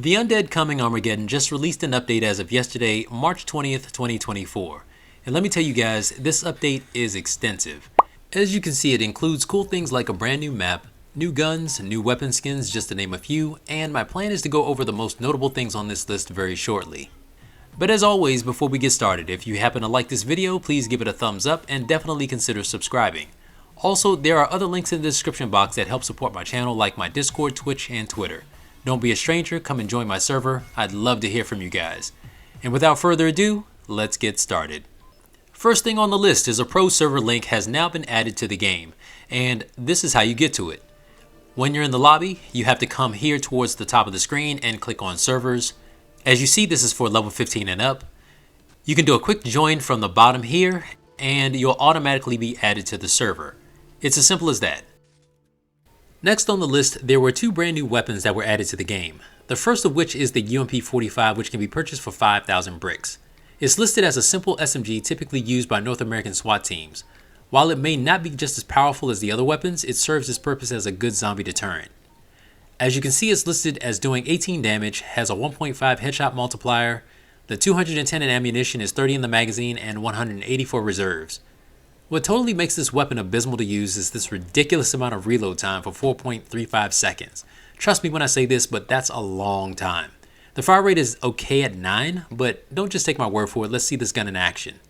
The Undead Coming Armageddon just released an update as of yesterday, March 20th, 2024. And let me tell you guys, this update is extensive. As you can see, it includes cool things like a brand new map, new guns, new weapon skins, just to name a few, and my plan is to go over the most notable things on this list very shortly. But as always, before we get started, if you happen to like this video, please give it a thumbs up and definitely consider subscribing. Also, there are other links in the description box that help support my channel, like my Discord, Twitch, and Twitter. Don't be a stranger, come and join my server. I'd love to hear from you guys. And without further ado, let's get started. First thing on the list is a pro server link has now been added to the game, and this is how you get to it. When you're in the lobby, you have to come here towards the top of the screen and click on servers. As you see, this is for level 15 and up. You can do a quick join from the bottom here, and you'll automatically be added to the server. It's as simple as that. Next on the list, there were two brand new weapons that were added to the game. The first of which is the UMP-45, which can be purchased for 5,000 bricks. It's listed as a simple SMG typically used by North American SWAT teams. While it may not be just as powerful as the other weapons, it serves its purpose as a good zombie deterrent. As you can see, it's listed as doing 18 damage, has a 1.5 headshot multiplier, the 210 in ammunition is 30 in the magazine, and 184 reserves. What totally makes this weapon abysmal to use is this ridiculous amount of reload time for 4.35 seconds. Trust me when I say this, but that's a long time. The fire rate is okay at 9, but don't just take my word for it, let's see this gun in action.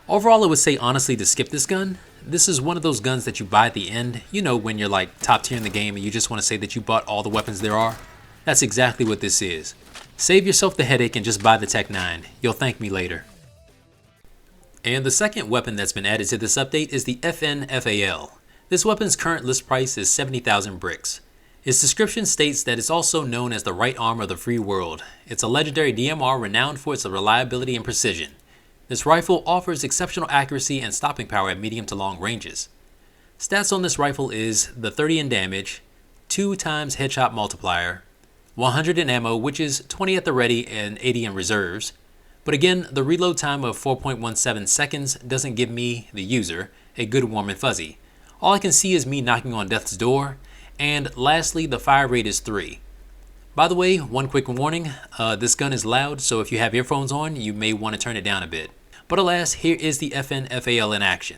Overall, I would say honestly to skip this gun. This is one of those guns that you buy at the end, you know, when you're like top tier in the game and you just want to say that you bought all the weapons there are. That's exactly what this is. Save yourself the headache and just buy the Tech 9. You'll thank me later. And the second weapon that's been added to this update is the FNFAL. This weapon's current list price is 70,000 bricks. Its description states that it's also known as the right arm of the free world. It's a legendary DMR renowned for its reliability and precision. This rifle offers exceptional accuracy and stopping power at medium to long ranges. Stats on this rifle is the 30 in damage, 2 times headshot multiplier, 100 in ammo, which is 20 at the ready and 80 in reserves. But again, the reload time of 4.17 seconds doesn't give me, the user, a good warm and fuzzy. All I can see is me knocking on death's door. And lastly, the fire rate is 3. By the way, one quick warning, this gun is loud, so if you have earphones on, you may want to turn it down a bit. But alas, here is the FNFAL in action.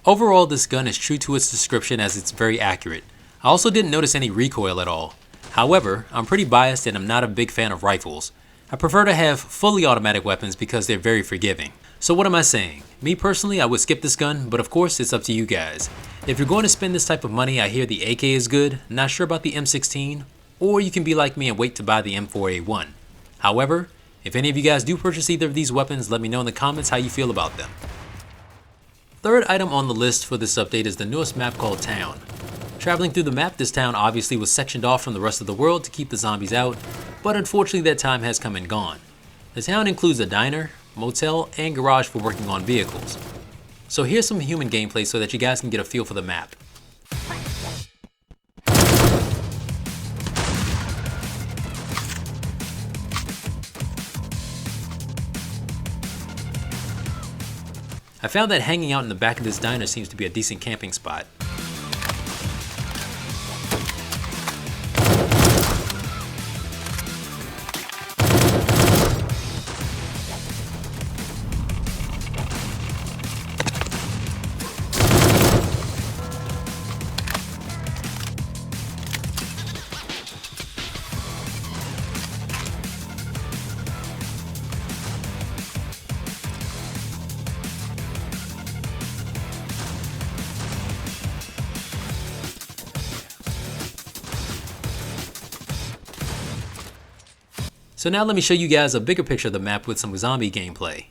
Overall, this gun is true to its description as it's very accurate. I also didn't notice any recoil at all. However, I'm pretty biased and I'm not a big fan of rifles. I prefer to have fully automatic weapons because they're very forgiving. So what am I saying? Me personally, I would skip this gun, but of course it's up to you guys. If you're going to spend this type of money, I hear the AK is good, not sure about the M16, or you can be like me and wait to buy the M4A1. However, if any of you guys do purchase either of these weapons, let me know in the comments how you feel about them. Third item on the list for this update is the newest map called Town. Traveling through the map, this town obviously was sectioned off from the rest of the world to keep the zombies out, but unfortunately that time has come and gone. The town includes a diner, motel, and garage for working on vehicles. So here's some human gameplay so that you guys can get a feel for the map. I found that hanging out in the back of this diner seems to be a decent camping spot. So now let me show you guys a bigger picture of the map with some zombie gameplay.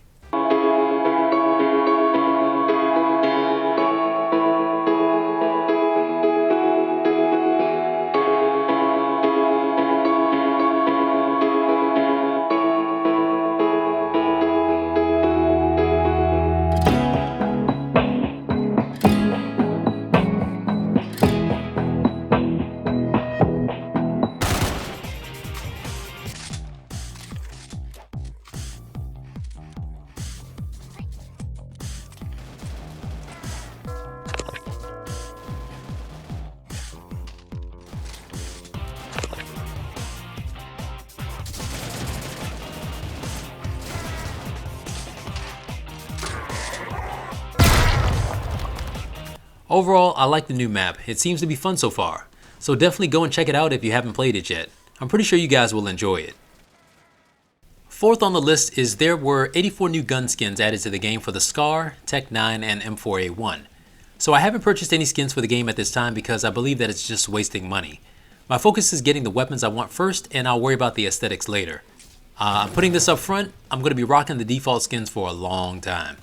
Overall, I like the new map. It seems to be fun so far. So definitely go and check it out if you haven't played it yet. I'm pretty sure you guys will enjoy it. Fourth on the list is there were 84 new gun skins added to the game for the SCAR, Tech 9, and M4A1. So I haven't purchased any skins for the game at this time because I believe that it's just wasting money. My focus is getting the weapons I want first, and I'll worry about the aesthetics later. I'm putting this up front. I'm going to be rocking the default skins for a long time.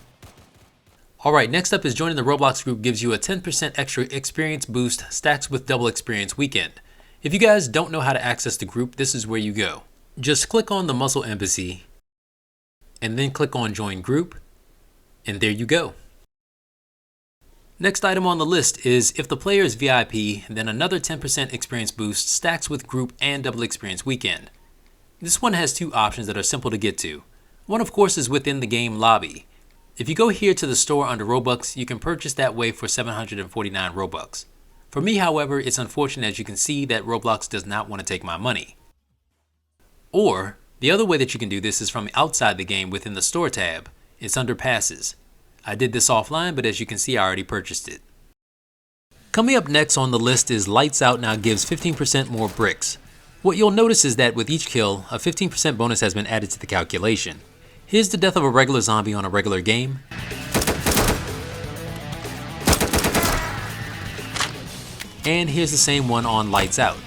Alright, next up is joining the Roblox group gives you a 10% extra experience boost stacks with double experience weekend. If you guys don't know how to access the group, this is where you go. Just click on the Muscle Embassy and then click on Join Group, and there you go. Next item on the list is if the player is VIP, then another 10% experience boost stacks with group and double experience weekend. This one has two options that are simple to get to. One of course is within the game lobby. If you go here to the store under Robux, you can purchase that way for 749 Robux. For me, however, it's unfortunate as you can see that Roblox does not want to take my money. Or, the other way that you can do this is from outside the game within the store tab. It's under passes. I did this offline, but as you can see, I already purchased it. Coming up next on the list is Lights Out now gives 15% more bricks. What you'll notice is that with each kill, a 15% bonus has been added to the calculation. Here's the death of a regular zombie on a regular game. And here's the same one on Lights Out.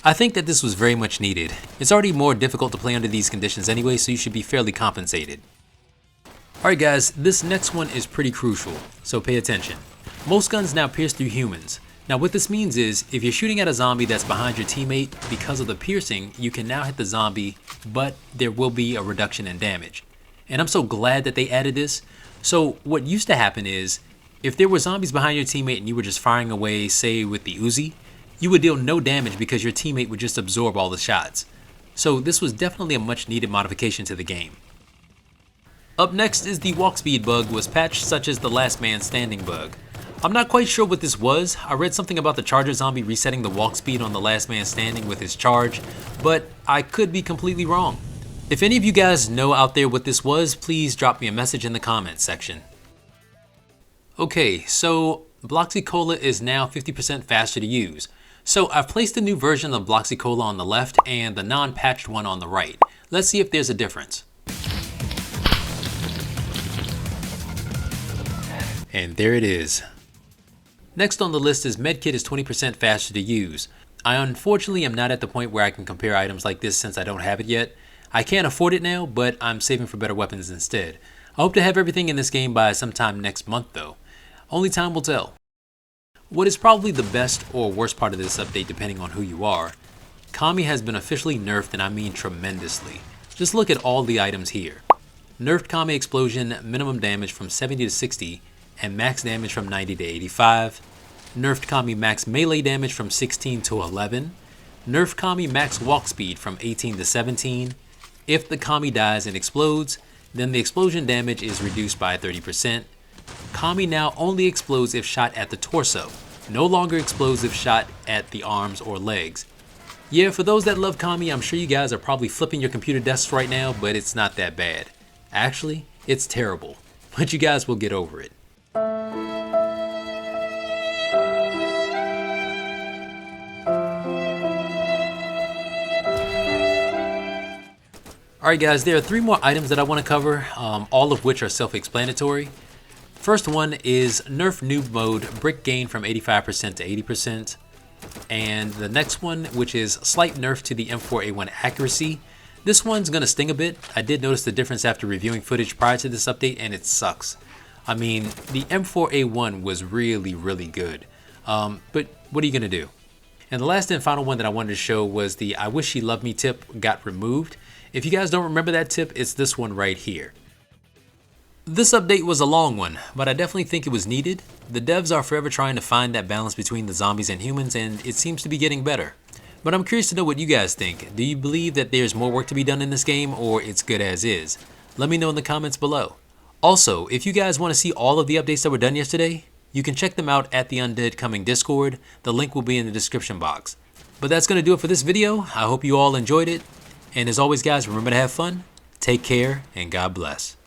I think that this was very much needed. It's already more difficult to play under these conditions anyway, so you should be fairly compensated. Alright guys, this next one is pretty crucial, so pay attention. Most guns now pierce through humans. Now what this means is, if you're shooting at a zombie that's behind your teammate, because of the piercing, you can now hit the zombie, but there will be a reduction in damage. And I'm so glad that they added this. So what used to happen is, if there were zombies behind your teammate and you were just firing away, say with the Uzi, you would deal no damage because your teammate would just absorb all the shots. So this was definitely a much needed modification to the game. Up next is the walk speed bug was patched, such as the last man standing bug. I'm not quite sure what this was. I read something about the charger zombie resetting the walk speed on the last man standing with his charge, but I could be completely wrong. If any of you guys know out there what this was, please drop me a message in the comments section. Okay, so Bloxy Cola is now 50% faster to use. So I've placed a new version of Bloxy Cola on the left and the non-patched one on the right. Let's see if there's a difference. And there it is. Next on the list is Medkit is 20% faster to use. I unfortunately am not at the point where I can compare items like this since I don't have it yet. I can't afford it now, but I'm saving for better weapons instead. I hope to have everything in this game by sometime next month though. Only time will tell. What is probably the best or worst part of this update depending on who you are, Kami has been officially nerfed, and I mean tremendously. Just look at all the items here. Nerfed Kami Explosion, minimum damage from 70 to 60 and max damage from 90 to 85. Nerfed Kami max melee damage from 16 to 11. Nerfed Kami max walk speed from 18 to 17. If the Kami dies and explodes, then the explosion damage is reduced by 30%. Kami now only explodes if shot at the torso, no longer explodes if shot at the arms or legs. Yeah, for those that love Kami, I'm sure you guys are probably flipping your computer desks right now, but it's not that bad. Actually, it's terrible, but you guys will get over it. Alright guys, there are 3 more items that I want to cover, all of which are self-explanatory. First one is Nerf Noob mode, brick gain from 85% to 80%. And the next one, which is slight nerf to the M4A1 accuracy. This one's going to sting a bit. I did notice the difference after reviewing footage prior to this update, and it sucks. I mean, the M4A1 was really good. But what are you going to do? And the last and final one that I wanted to show was the I wish she loved me tip got removed. If you guys don't remember that tip, it's this one right here. This update was a long one, but I definitely think it was needed. The devs are forever trying to find that balance between the zombies and humans, and it seems to be getting better. But I'm curious to know what you guys think. Do you believe that there's more work to be done in this game, or it's good as is? Let me know in the comments below. Also, if you guys want to see all of the updates that were done yesterday, you can check them out at the Undead Coming Discord. The link will be in the description box. But that's going to do it for this video. I hope you all enjoyed it. And as always guys, remember to have fun, take care, and God bless.